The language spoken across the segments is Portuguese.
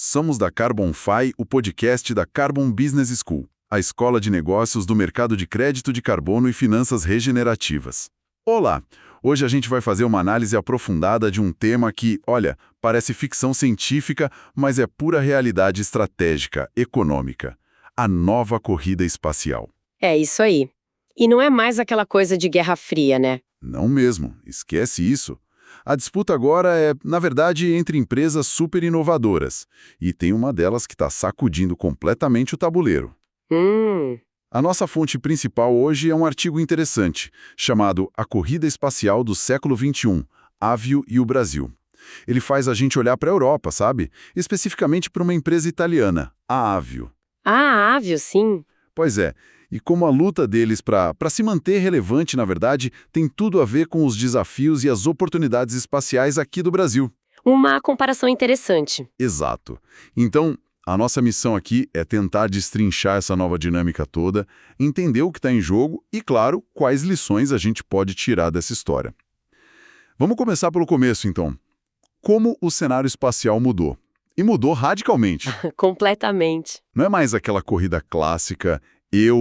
Somos da CarbonFi, o podcast da Carbon Business School, a escola de negócios do mercado de crédito de carbono e finanças regenerativas. Olá! Hoje a gente vai fazer uma análise aprofundada de um tema que, olha, parece ficção científica, mas é pura realidade estratégica, econômica. A nova corrida espacial. É isso aí. E não é mais aquela coisa de Guerra Fria, né? Não mesmo, esquece isso. A disputa agora é, na verdade, entre empresas super inovadoras. E tem uma delas que está sacudindo completamente o tabuleiro. A nossa fonte principal hoje é um artigo interessante, chamado A Corrida Espacial do Século XXI, Avio e o Brasil. Ele faz a gente olhar para a Europa, sabe? Especificamente para uma empresa italiana, a Avio. Ah, Avio, sim. Pois é, e como a luta deles para se manter relevante, na verdade, tem tudo a ver com os desafios e as oportunidades espaciais aqui do Brasil. Uma comparação interessante. Exato. Então, a nossa missão aqui é tentar destrinchar essa nova dinâmica toda, entender o que está em jogo e, claro, quais lições a gente pode tirar dessa história. Vamos começar pelo começo, então. Como o cenário espacial mudou? E mudou radicalmente. Completamente. Não é mais aquela corrida clássica,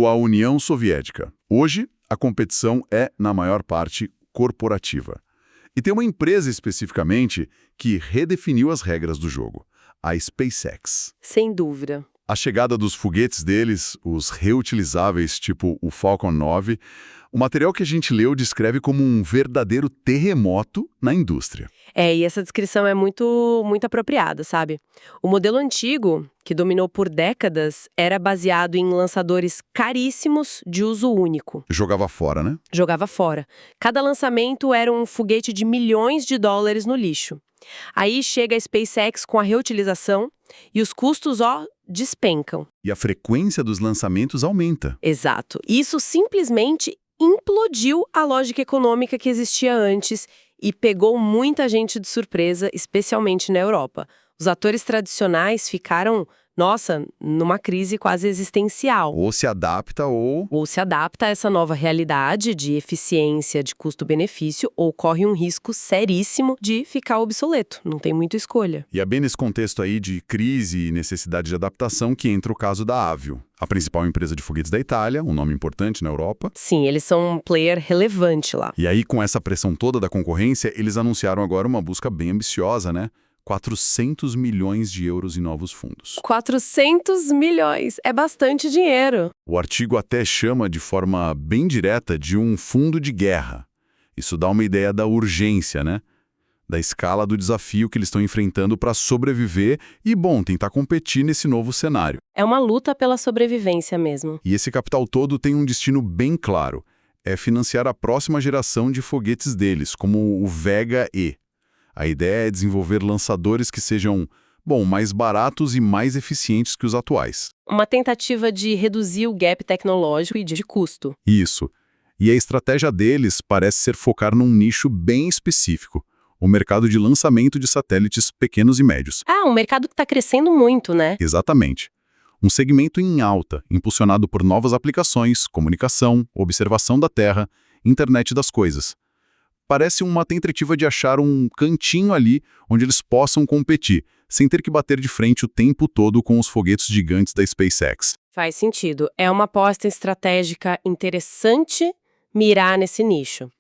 a União Soviética. Hoje, a competição é, na maior parte, corporativa. E tem uma empresa especificamente que redefiniu as regras do jogo. A SpaceX. Sem dúvida. A chegada dos foguetes deles, os reutilizáveis tipo o Falcon 9, o material que a gente leu descreve como um verdadeiro terremoto na indústria. E essa descrição é muito apropriada, sabe? O modelo antigo, que dominou por décadas, era baseado em lançadores caríssimos de uso único. Jogava fora, né? Jogava fora. Cada lançamento era um foguete de milhões de dólares no lixo. Aí chega a SpaceX com a reutilização e os custos, despencam. E a frequência dos lançamentos aumenta. Exato. Isso simplesmente implodiu a lógica econômica que existia antes e pegou muita gente de surpresa, especialmente na Europa. Os atores tradicionais ficaram, numa crise quase existencial. Ou se adapta Ou se adapta a essa nova realidade de eficiência, de custo-benefício, ou corre um risco seríssimo de ficar obsoleto. Não tem muita escolha. E é bem nesse contexto aí de crise e necessidade de adaptação que entra o caso da Avio, a principal empresa de foguetes da Itália, um nome importante na Europa. Sim, eles são um player relevante lá. E aí, com essa pressão toda da concorrência, eles anunciaram agora uma busca bem ambiciosa, né? 400 milhões de euros em novos fundos. 400 milhões! É bastante dinheiro. O artigo até chama de forma bem direta de um fundo de guerra. Isso dá uma ideia da urgência, né? Da escala do desafio que eles estão enfrentando para sobreviver e, tentar competir nesse novo cenário. É uma luta pela sobrevivência mesmo. E esse capital todo tem um destino bem claro. É financiar a próxima geração de foguetes deles, como o Vega E. A ideia é desenvolver lançadores que sejam, mais baratos e mais eficientes que os atuais. Uma tentativa de reduzir o gap tecnológico e de custo. Isso. E a estratégia deles parece ser focar num nicho bem específico, o mercado de lançamento de satélites pequenos e médios. Um mercado que está crescendo muito, né? Exatamente. Um segmento em alta, impulsionado por novas aplicações, comunicação, observação da Terra, internet das coisas. Parece uma tentativa de achar um cantinho ali onde eles possam competir, sem ter que bater de frente o tempo todo com os foguetes gigantes da SpaceX. Faz sentido. É uma aposta estratégica interessante mirar nesse nicho.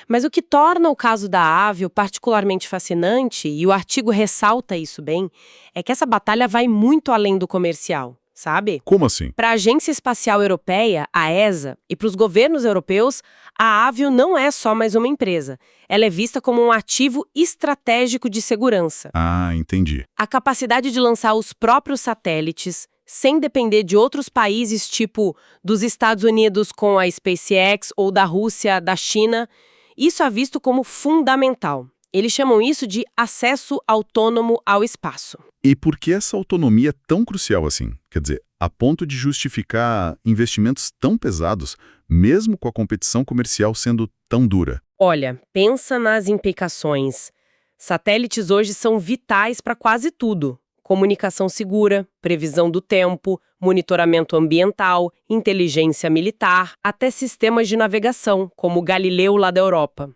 Mas o que torna o caso da Avio particularmente fascinante, e o artigo ressalta isso bem, é que essa batalha vai muito além do comercial. Sabe? Como assim? Para a Agência Espacial Europeia, a ESA, e para os governos europeus, a Avio não é só mais uma empresa. Ela é vista como um ativo estratégico de segurança. Ah, entendi. A capacidade de lançar os próprios satélites, sem depender de outros países, tipo dos Estados Unidos com a SpaceX ou da Rússia, da China, isso é visto como fundamental. Eles chamam isso de acesso autônomo ao espaço. E por que essa autonomia é tão crucial assim? Quer dizer, a ponto de justificar investimentos tão pesados, mesmo com a competição comercial sendo tão dura? Olha, pensa nas implicações. Satélites hoje são vitais para quase tudo. Comunicação segura, previsão do tempo, monitoramento ambiental, inteligência militar, até sistemas de navegação, como o Galileu lá da Europa.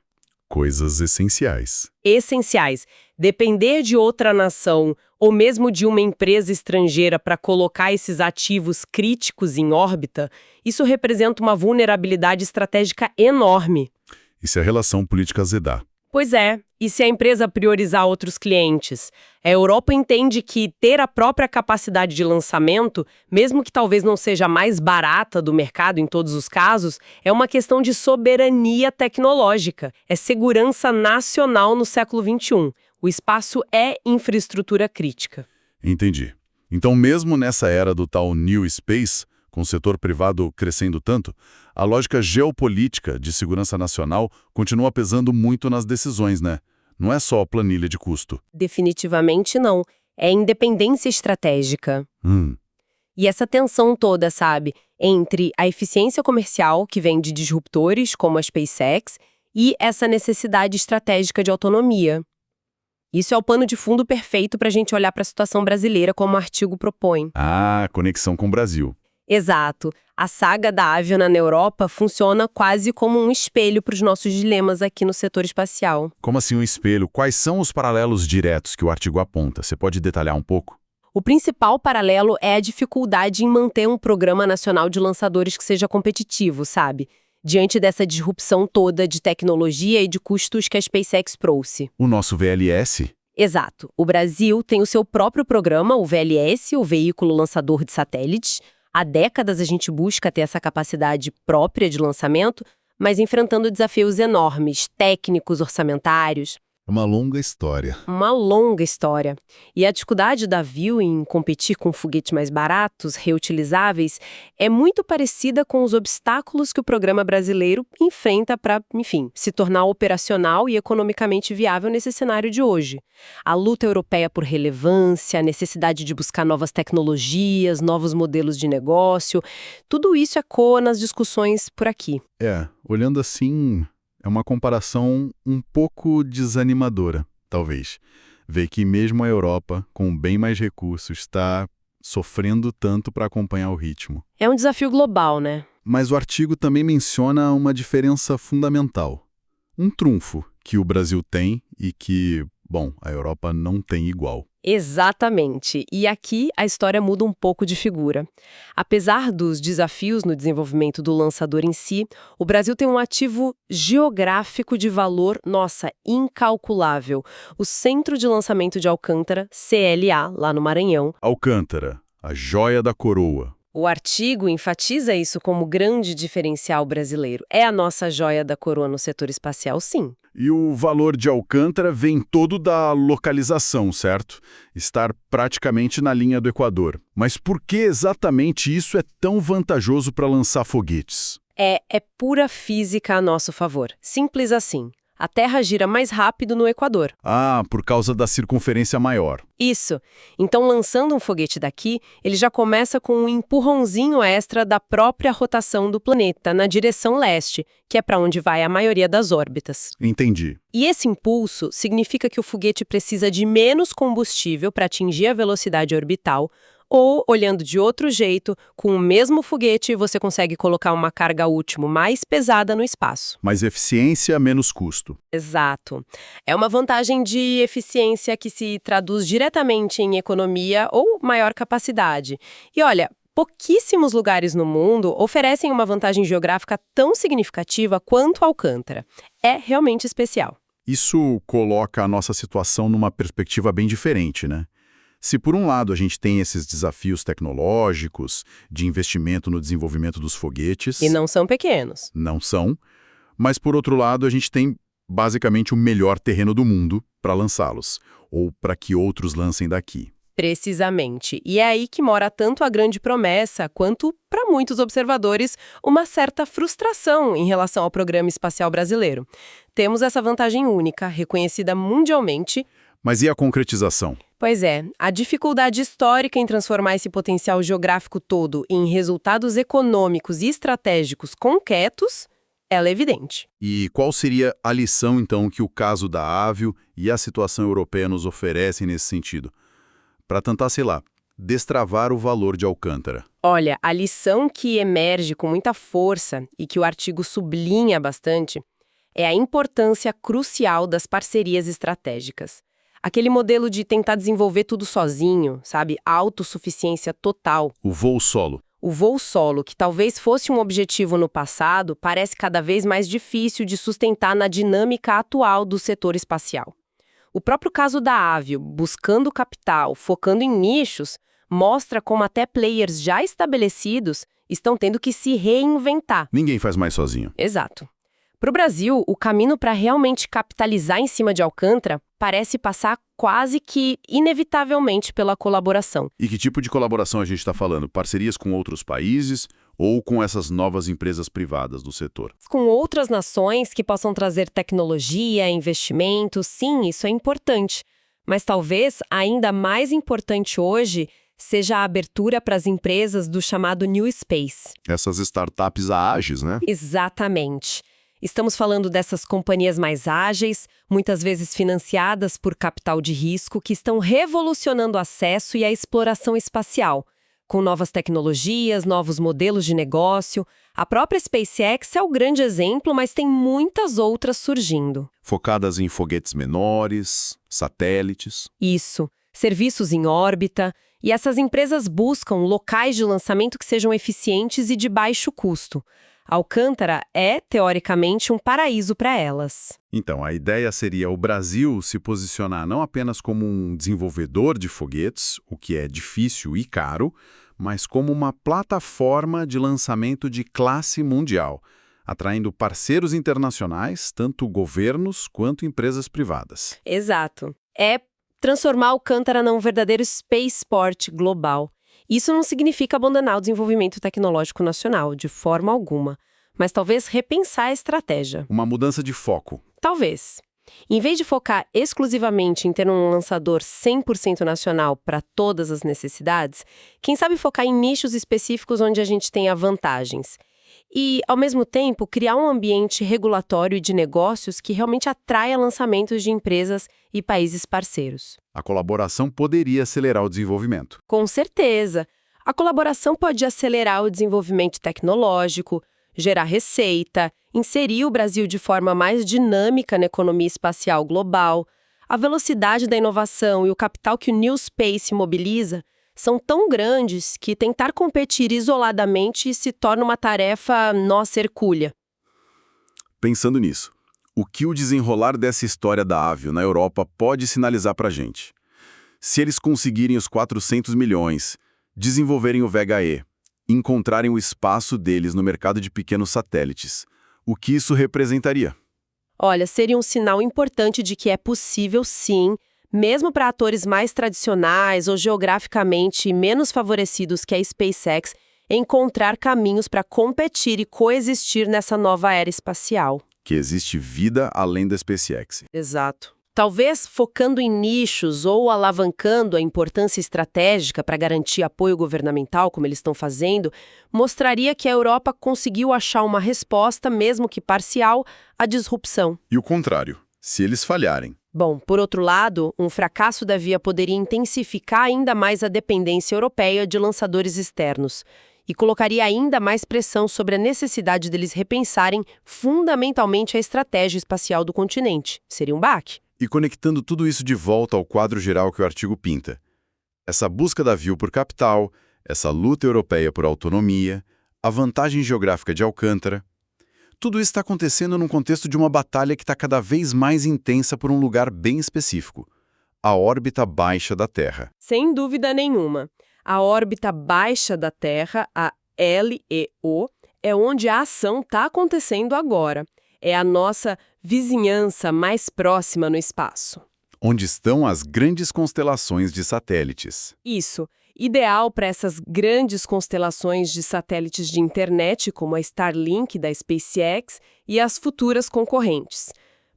Coisas essenciais. Essenciais. Depender de outra nação ou mesmo de uma empresa estrangeira para colocar esses ativos críticos em órbita, isso representa uma vulnerabilidade estratégica enorme. E se a relação política azedar? Pois é, e se a empresa priorizar outros clientes? A Europa entende que ter a própria capacidade de lançamento, mesmo que talvez não seja a mais barata do mercado em todos os casos, é uma questão de soberania tecnológica, é segurança nacional no século XXI. O espaço é infraestrutura crítica. Entendi. Então, mesmo nessa era do tal New Space, com o setor privado crescendo tanto, a lógica geopolítica de segurança nacional continua pesando muito nas decisões, né? Não é só a planilha de custo. Definitivamente não. É independência estratégica. E essa tensão toda, sabe, entre a eficiência comercial, que vem de disruptores como a SpaceX, e essa necessidade estratégica de autonomia. Isso é o pano de fundo perfeito para a gente olhar para a situação brasileira, como o artigo propõe. Ah, conexão com o Brasil. Exato. A saga da Aviona na Europa funciona quase como um espelho para os nossos dilemas aqui no setor espacial. Como assim um espelho? Quais são os paralelos diretos que o artigo aponta? Você pode detalhar um pouco? O principal paralelo é a dificuldade em manter um programa nacional de lançadores que seja competitivo, sabe? Diante dessa disrupção toda de tecnologia e de custos que a SpaceX trouxe. O nosso VLS? Exato. O Brasil tem o seu próprio programa, o VLS, o Veículo Lançador de Satélites. Há décadas a gente busca ter essa capacidade própria de lançamento, mas enfrentando desafios enormes, técnicos, orçamentários. Uma longa história. Uma longa história. E a dificuldade da Viu em competir com foguetes mais baratos, reutilizáveis, é muito parecida com os obstáculos que o programa brasileiro enfrenta para, enfim, se tornar operacional e economicamente viável nesse cenário de hoje. A luta europeia por relevância, a necessidade de buscar novas tecnologias, novos modelos de negócio, tudo isso ecoa nas discussões por aqui. Olhando assim, é uma comparação um pouco desanimadora, talvez. Ver que mesmo a Europa, com bem mais recursos, está sofrendo tanto para acompanhar o ritmo. É um desafio global, né? Mas o artigo também menciona uma diferença fundamental. Um trunfo que o Brasil tem e que, bom, a Europa não tem igual. Exatamente. E aqui a história muda um pouco de figura. Apesar dos desafios no desenvolvimento do lançador em si, o Brasil tem um ativo geográfico de valor, incalculável. O Centro de Lançamento de Alcântara, CLA, lá no Maranhão. Alcântara, a joia da coroa. O artigo enfatiza isso como grande diferencial brasileiro. É a nossa joia da coroa no setor espacial, sim. E o valor de Alcântara vem todo da localização, certo? Estar praticamente na linha do Equador. Mas por que exatamente isso é tão vantajoso para lançar foguetes? É pura física a nosso favor. Simples assim. A Terra gira mais rápido no Equador. Ah, por causa da circunferência maior. Isso. Então, lançando um foguete daqui, ele já começa com um empurrãozinho extra da própria rotação do planeta na direção leste, que é para onde vai a maioria das órbitas. Entendi. E esse impulso significa que o foguete precisa de menos combustível para atingir a velocidade orbital, ou, olhando de outro jeito, com o mesmo foguete você consegue colocar uma carga útil mais pesada no espaço. Mais eficiência, menos custo. Exato. É uma vantagem de eficiência que se traduz diretamente em economia ou maior capacidade. E olha, pouquíssimos lugares no mundo oferecem uma vantagem geográfica tão significativa quanto Alcântara. É realmente especial. Isso coloca a nossa situação numa perspectiva bem diferente, né? Se por um lado a gente tem esses desafios tecnológicos, de investimento no desenvolvimento dos foguetes... E não são pequenos. Não são. Mas por outro lado a gente tem basicamente o melhor terreno do mundo para lançá-los, ou para que outros lancem daqui. Precisamente. E é aí que mora tanto a grande promessa, quanto, para muitos observadores, uma certa frustração em relação ao programa espacial brasileiro. Temos essa vantagem única, reconhecida mundialmente. Mas e a concretização? Pois é, a dificuldade histórica em transformar esse potencial geográfico todo em resultados econômicos e estratégicos concretos, ela é evidente. E qual seria a lição, então, que o caso da Avio e a situação europeia nos oferecem nesse sentido? Para tentar, sei lá, destravar o valor de Alcântara. Olha, a lição que emerge com muita força e que o artigo sublinha bastante é a importância crucial das parcerias estratégicas. Aquele modelo de tentar desenvolver tudo sozinho, sabe? Autossuficiência total. O voo solo. O voo solo, que talvez fosse um objetivo no passado, parece cada vez mais difícil de sustentar na dinâmica atual do setor espacial. O próprio caso da Avio, buscando capital, focando em nichos, mostra como até players já estabelecidos estão tendo que se reinventar. Ninguém faz mais sozinho. Exato. Para o Brasil, o caminho para realmente capitalizar em cima de Alcântara parece passar quase que inevitavelmente pela colaboração. E que tipo de colaboração a gente está falando? Parcerias com outros países ou com essas novas empresas privadas do setor? Com outras nações que possam trazer tecnologia, investimentos, sim, isso é importante. Mas talvez ainda mais importante hoje seja a abertura para as empresas do chamado New Space. Essas startups ágeis, né? Exatamente. Estamos falando dessas companhias mais ágeis, muitas vezes financiadas por capital de risco, que estão revolucionando o acesso e a exploração espacial, com novas tecnologias, novos modelos de negócio. A própria SpaceX é o grande exemplo, mas tem muitas outras surgindo. Focadas em foguetes menores, satélites. Isso, serviços em órbita, e essas empresas buscam locais de lançamento que sejam eficientes e de baixo custo. Alcântara é, teoricamente, um paraíso para elas. Então, a ideia seria o Brasil se posicionar não apenas como um desenvolvedor de foguetes, o que é difícil e caro, mas como uma plataforma de lançamento de classe mundial, atraindo parceiros internacionais, tanto governos quanto empresas privadas. Exato. É transformar Alcântara num verdadeiro spaceport global. Isso não significa abandonar o desenvolvimento tecnológico nacional, de forma alguma, mas talvez repensar a estratégia. Uma mudança de foco. Talvez. Em vez de focar exclusivamente em ter um lançador 100% nacional para todas as necessidades, quem sabe focar em nichos específicos onde a gente tenha vantagens. E, ao mesmo tempo, criar um ambiente regulatório e de negócios que realmente atraia lançamentos de empresas e países parceiros. A colaboração poderia acelerar o desenvolvimento. Com certeza. A colaboração pode acelerar o desenvolvimento tecnológico, gerar receita, inserir o Brasil de forma mais dinâmica na economia espacial global. A velocidade da inovação e o capital que o New Space mobiliza são tão grandes que tentar competir isoladamente se torna uma tarefa nossa hercúlea. Pensando nisso, o que o desenrolar dessa história da Avio na Europa pode sinalizar para a gente? Se eles conseguirem os 400 milhões, desenvolverem o Vega-E, encontrarem o espaço deles no mercado de pequenos satélites, o que isso representaria? Olha, seria um sinal importante de que é possível, sim, mesmo para atores mais tradicionais ou geograficamente menos favorecidos que a SpaceX, encontrar caminhos para competir e coexistir nessa nova era espacial. Que existe vida além da SpaceX. Exato. Talvez focando em nichos ou alavancando a importância estratégica para garantir apoio governamental, como eles estão fazendo, mostraria que a Europa conseguiu achar uma resposta, mesmo que parcial, à disrupção. E o contrário, se eles falharem. Bom, por outro lado, um fracasso da Via poderia intensificar ainda mais a dependência europeia de lançadores externos e colocaria ainda mais pressão sobre a necessidade deles repensarem fundamentalmente a estratégia espacial do continente. Seria um baque. E conectando tudo isso de volta ao quadro geral que o artigo pinta. Essa busca da Vio por capital, essa luta europeia por autonomia, a vantagem geográfica de Alcântara. Tudo isso está acontecendo num contexto de uma batalha que está cada vez mais intensa por um lugar bem específico, a órbita baixa da Terra. Sem dúvida nenhuma. A órbita baixa da Terra, a LEO, é onde a ação está acontecendo agora. É a nossa vizinhança mais próxima no espaço. Onde estão as grandes constelações de satélites. Isso. Ideal para essas grandes constelações de satélites de internet, como a Starlink da SpaceX e as futuras concorrentes.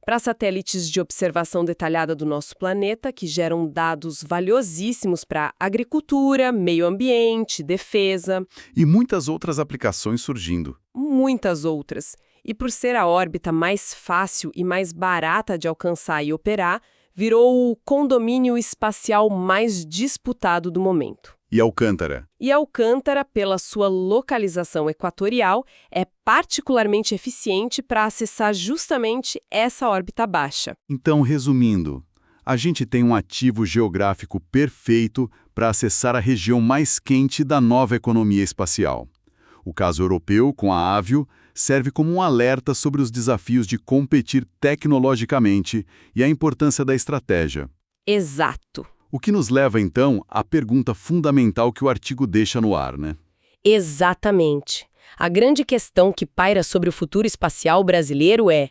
Para satélites de observação detalhada do nosso planeta, que geram dados valiosíssimos para agricultura, meio ambiente, defesa. E muitas outras aplicações surgindo. Muitas outras. E por ser a órbita mais fácil e mais barata de alcançar e operar, virou o condomínio espacial mais disputado do momento. E Alcântara? E Alcântara, pela sua localização equatorial, é particularmente eficiente para acessar justamente essa órbita baixa. Então, resumindo, a gente tem um ativo geográfico perfeito para acessar a região mais quente da nova economia espacial. O caso europeu, com a Avio, serve como um alerta sobre os desafios de competir tecnologicamente e a importância da estratégia. Exato. O que nos leva, então, à pergunta fundamental que o artigo deixa no ar, né? Exatamente. A grande questão que paira sobre o futuro espacial brasileiro é: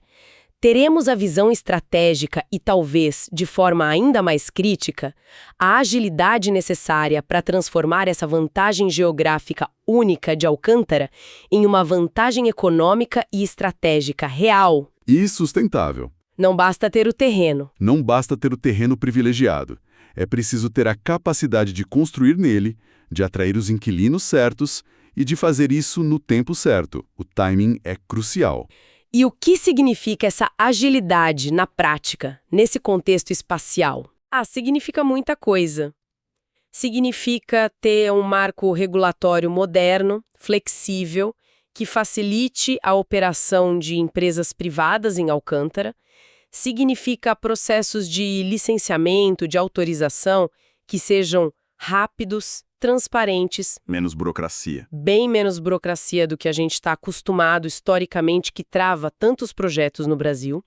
teremos a visão estratégica e, talvez, de forma ainda mais crítica, a agilidade necessária para transformar essa vantagem geográfica única de Alcântara em uma vantagem econômica e estratégica real? E sustentável. Não basta ter o terreno. Não basta ter o terreno privilegiado. É preciso ter a capacidade de construir nele, de atrair os inquilinos certos e de fazer isso no tempo certo. O timing é crucial. E o que significa essa agilidade na prática, nesse contexto espacial? Significa muita coisa. Significa ter um marco regulatório moderno, flexível, que facilite a operação de empresas privadas em Alcântara. Significa processos de licenciamento, de autorização, que sejam rápidos, transparentes. Menos burocracia. Bem menos burocracia do que a gente está acostumado historicamente, que trava tantos projetos no Brasil.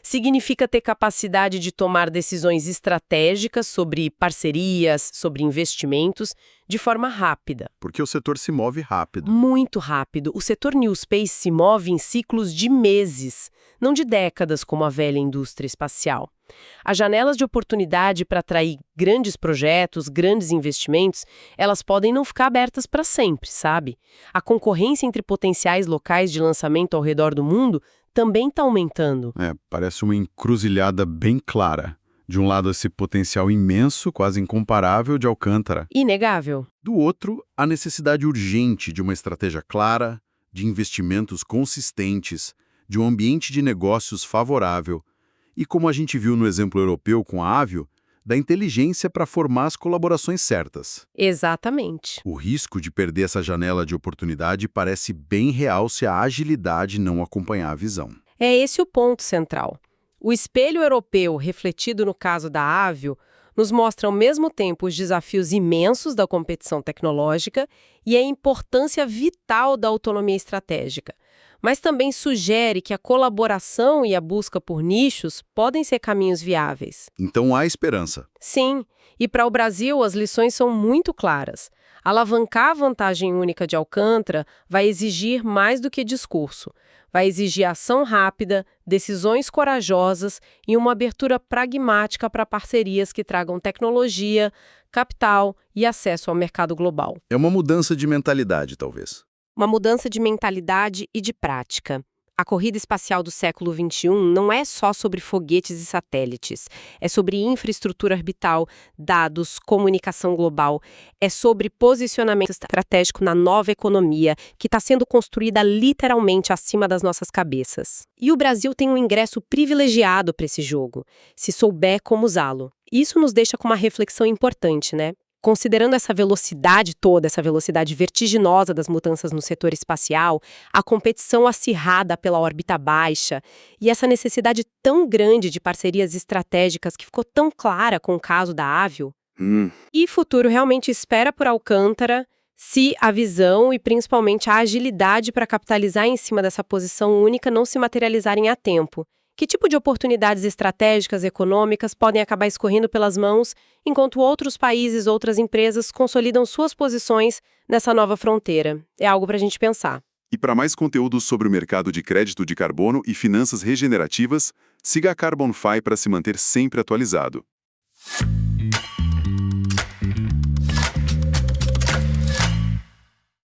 Significa ter capacidade de tomar decisões estratégicas sobre parcerias, sobre investimentos, de forma rápida. Porque o setor se move rápido. Muito rápido. O setor New Space se move em ciclos de meses, não de décadas como a velha indústria espacial. As janelas de oportunidade para atrair grandes projetos, grandes investimentos, elas podem não ficar abertas para sempre, sabe? A concorrência entre potenciais locais de lançamento ao redor do mundo também está aumentando. Parece uma encruzilhada bem clara. De um lado, esse potencial imenso, quase incomparável, de Alcântara. Inegável. Do outro, a necessidade urgente de uma estratégia clara, de investimentos consistentes, de um ambiente de negócios favorável e, como a gente viu no exemplo europeu com a Avio, da inteligência para formar as colaborações certas. Exatamente. O risco de perder essa janela de oportunidade parece bem real se a agilidade não acompanhar a visão. É esse o ponto central. O espelho europeu, refletido no caso da Avio, nos mostra ao mesmo tempo os desafios imensos da competição tecnológica e a importância vital da autonomia estratégica. Mas também sugere que a colaboração e a busca por nichos podem ser caminhos viáveis. Então há esperança. Sim, e para o Brasil as lições são muito claras. Alavancar a vantagem única de Alcântara vai exigir mais do que discurso. Vai exigir ação rápida, decisões corajosas e uma abertura pragmática para parcerias que tragam tecnologia, capital e acesso ao mercado global. É uma mudança de mentalidade, talvez. Uma mudança de mentalidade e de prática. A corrida espacial do século XXI não é só sobre foguetes e satélites. É sobre infraestrutura orbital, dados, comunicação global. É sobre posicionamento estratégico na nova economia, que está sendo construída literalmente acima das nossas cabeças. E o Brasil tem um ingresso privilegiado para esse jogo, se souber como usá-lo. Isso nos deixa com uma reflexão importante, né? Considerando essa velocidade toda, essa velocidade vertiginosa das mudanças no setor espacial, a competição acirrada pela órbita baixa e essa necessidade tão grande de parcerias estratégicas que ficou tão clara com o caso da Avio, e o futuro realmente espera por Alcântara se a visão e principalmente a agilidade para capitalizar em cima dessa posição única não se materializarem a tempo. Que tipo de oportunidades estratégicas, econômicas podem acabar escorrendo pelas mãos, enquanto outros países, outras empresas consolidam suas posições nessa nova fronteira? É algo para a gente pensar. E para mais conteúdos sobre o mercado de crédito de carbono e finanças regenerativas, siga a Carbon Fi para se manter sempre atualizado.